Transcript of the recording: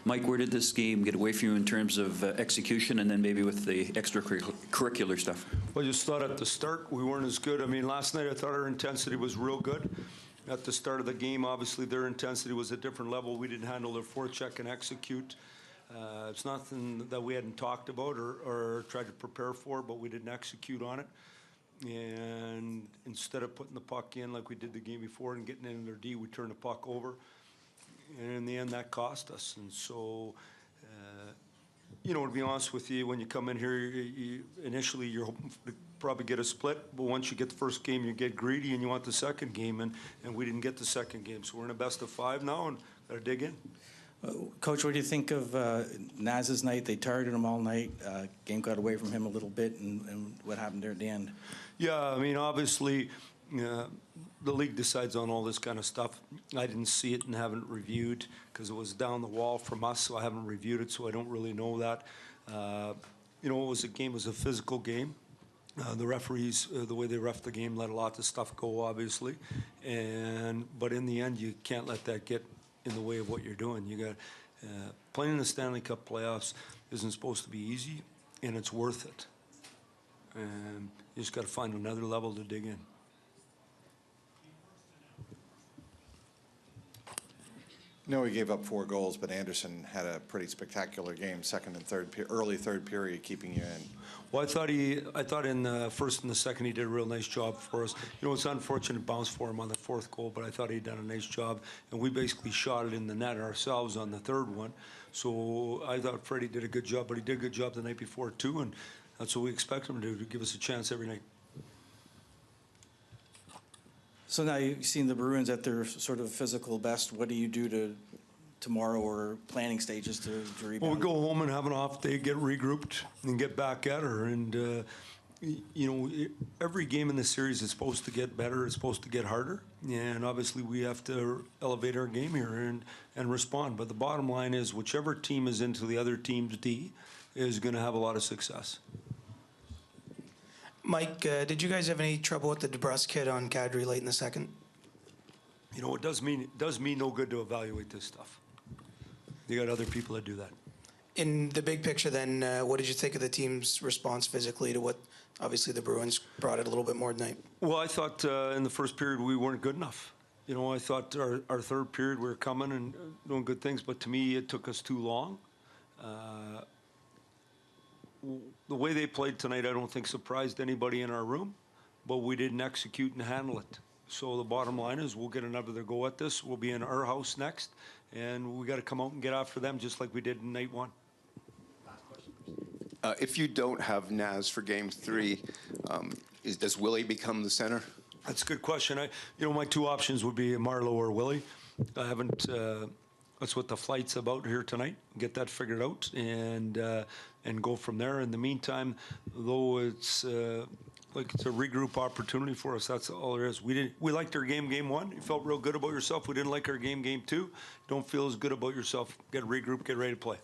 Mike, where did this game get away from you in terms of execution and then maybe with the extracurricular stuff? Well, just thought at the start we weren't as good. I mean, last night I thought our intensity was real good. At the start of the game, obviously their intensity was a different level. We didn't handle their forecheck and execute. It's nothing that we hadn't talked about or tried to prepare for, but we didn't execute on it. And instead of putting the puck in like we did the game before and getting into their D, we turned the puck over. And in the end, that cost us. And so, to be honest with you, when you come in here, initially you're hoping to probably get a split. But once you get the first game, you get greedy and you want the second game. And we didn't get the second game. So we're in a best of 5 now and got to dig in. Coach, what do you think of Naz's night? They targeted him all night. Game got away from him a little bit. And what happened there at the end? Yeah, I mean, obviously, the league decides on all this kind of stuff. I didn't see it and haven't reviewed because it was down the wall from us, so I haven't reviewed it, so I don't really know that. It was a game, it was a physical game. The referees, the way they ref the game, let a lot of stuff go, obviously. But in the end, you can't let that get in the way of what you're doing. You got playing in the Stanley Cup playoffs isn't supposed to be easy, and it's worth it. And you just got to find another level to dig in. No, he gave up 4 goals, but Anderson had a pretty spectacular game, second and early third period, keeping you in. Well, I thought in the first and the second he did a real nice job for us. It's unfortunate bounce for him on the 4th goal, but I thought he'd done a nice job, and we basically shot it in the net ourselves on the 3rd one. So I thought Freddie did a good job, but he did a good job the night before too, and that's what we expect him to do, to give us a chance every night. So now you've seen the Bruins at their sort of physical best. What do you do tomorrow or planning stages to rebound? Well, we go home and have an off day, get regrouped, and get back at her. And, every game in the series is supposed to get better. It's supposed to get harder. And obviously we have to elevate our game here and respond. But the bottom line is whichever team is into the other team's D is going to have a lot of success. Mike, did you guys have any trouble with the DeBrusque hit on Kadri late in the second? It does mean no good to evaluate this stuff. You got other people that do that. In the big picture, then, what did you think of the team's response physically to what, obviously, the Bruins brought it a little bit more tonight? Well, I thought in the first period we weren't good enough. I thought our third period we were coming and doing good things, but to me it took us too long. The way they played tonight, I don't think surprised anybody in our room, but we didn't execute and handle it. So the bottom line is we'll get another go at this. We'll be in our house next, and we got to come out and get after them just like we did in night 1. If you don't have Naz for Game 3, does Willie become the center? That's a good question. My 2 options would be Marleau or Willie. I haven't. That's what the flight's about here tonight. Get that figured out and go from there. In the meantime, though, it's a regroup opportunity for us. That's all there is. We liked our game 1. You felt real good about yourself. We didn't like our game 2. Don't feel as good about yourself. Get a regroup. Get ready to play.